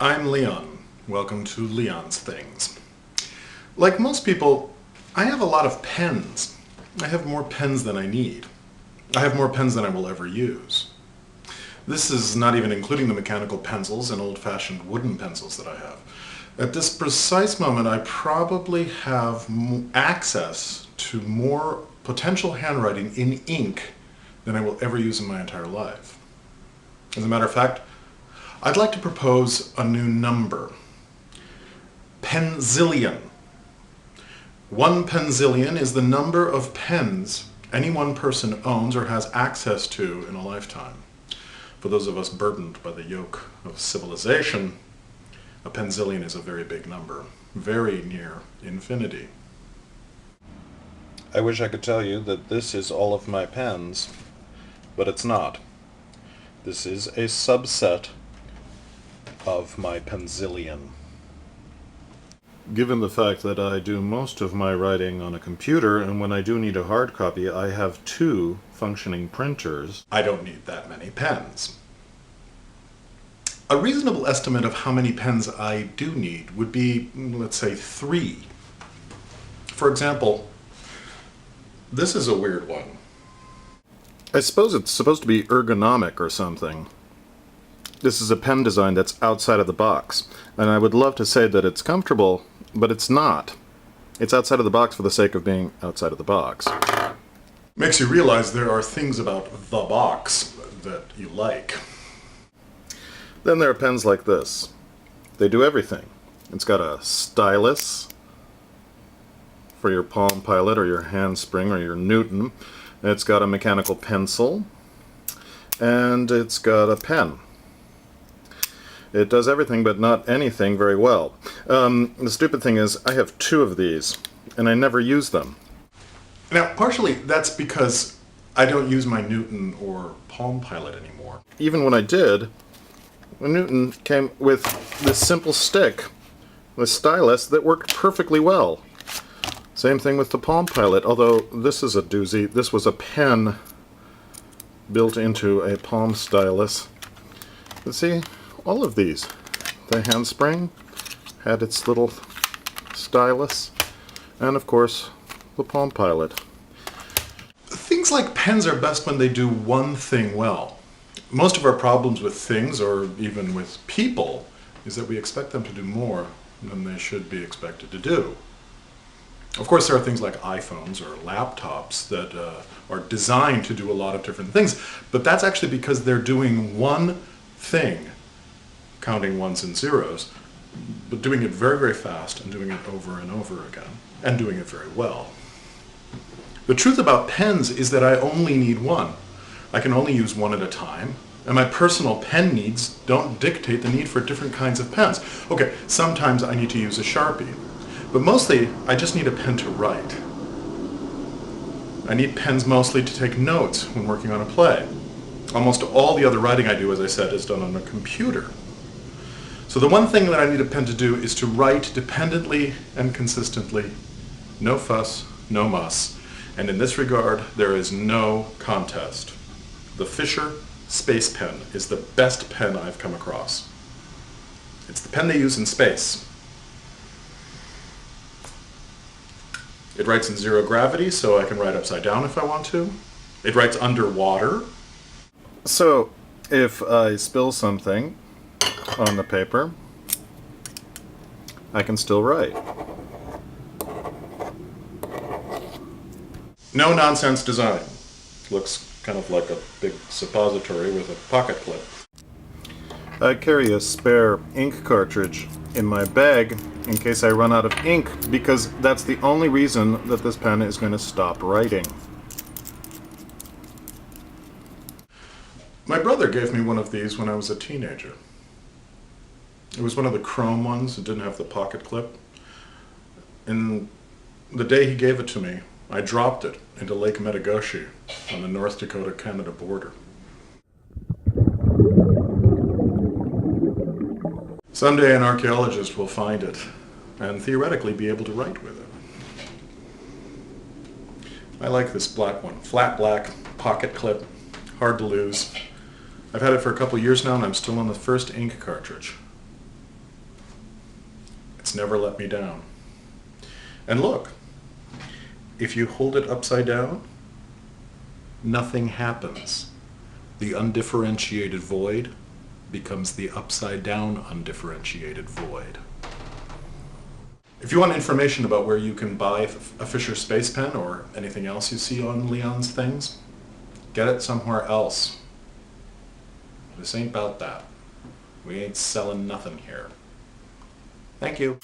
I'm Leon. Welcome to Leon's Things. Like most people, I have a lot of pens. I have more pens than I need. I have more pens than I will ever use. This is not even including the mechanical pencils and old-fashioned wooden pencils that I have. At this precise moment, I probably have access to more potential handwriting in ink than I will ever use in my entire life. As a matter of fact, I'd like to propose a new number. Penzillion. 1 penzillion is the number of pens any one person owns or has access to in a lifetime. For those of us burdened by the yoke of civilization, a penzillion is a very big number, very near infinity. I wish I could tell you that this is all of my pens, but it's not. This is a subset of my penzillion. Given the fact that I do most of my writing on a computer, and when I do need a hard copy, I have 2 functioning printers, I don't need that many pens. A reasonable estimate of how many pens I do need would be, let's say, 3. For example, this is a weird one. I suppose it's supposed to be ergonomic or something. This is a pen design that's outside of the box, and I would love to say that it's comfortable, but it's not. It's outside of the box for the sake of being outside of the box. Makes you realize there are things about the box that you like. Then there are pens like this. They do everything. It's got a stylus for your Palm Pilot or your Handspring or your Newton. It's got a mechanical pencil, and it's got a pen. It does everything but not anything very well. The stupid thing is I have 2 of these, and I never use them. Now, partially that's because I don't use my Newton or Palm Pilot anymore. Even when I did, the Newton came with this simple stick, the stylus, that worked perfectly well. Same thing with the Palm Pilot, although this is a doozy. This was a pen built into a palm stylus. But see, all of these. The Handspring had its little stylus, and of course the Palm Pilot. Things like pens are best when they do one thing well. Most of our problems with things, or even with people, is that we expect them to do more than they should be expected to do. Of course, there are things like iPhones or laptops that are designed to do a lot of different things, but that's actually because they're doing one thing, counting ones and zeros, but doing it very, very fast and doing it over and over again, and doing it very well. The truth about pens is that I only need one. I can only use one at a time, and my personal pen needs don't dictate the need for different kinds of pens. Okay, sometimes I need to use a Sharpie, but mostly I just need a pen to write. I need pens mostly to take notes when working on a play. Almost all the other writing I do, as I said, is done on a computer. So the one thing that I need a pen to do is to write dependently and consistently. No fuss, no muss. And in this regard, there is no contest. The Fisher Space Pen is the best pen I've come across. It's the pen they use in space. It writes in zero gravity, so I can write upside down if I want to. It writes underwater. So, if I spill something on the paper, I can still write. No nonsense design. Looks kind of like a big suppository with a pocket clip. I carry a spare ink cartridge in my bag in case I run out of ink, because that's the only reason that this pen is going to stop writing. My brother gave me one of these when I was a teenager. It was one of the chrome ones. It didn't have the pocket clip. And the day he gave it to me, I dropped it into Lake Metagoshi on the North Dakota-Canada border. Someday an archaeologist will find it and theoretically be able to write with it. I like this black one. Flat black, pocket clip, hard to lose. I've had it for a couple years now and I'm still on the first ink cartridge. It's never let me down. And look, if you hold it upside down, nothing happens. The undifferentiated void becomes the upside down undifferentiated void. If you want information about where you can buy a Fisher Space Pen or anything else you see on Leon's things, get it somewhere else. This ain't about that. We ain't selling nothing here. Thank you.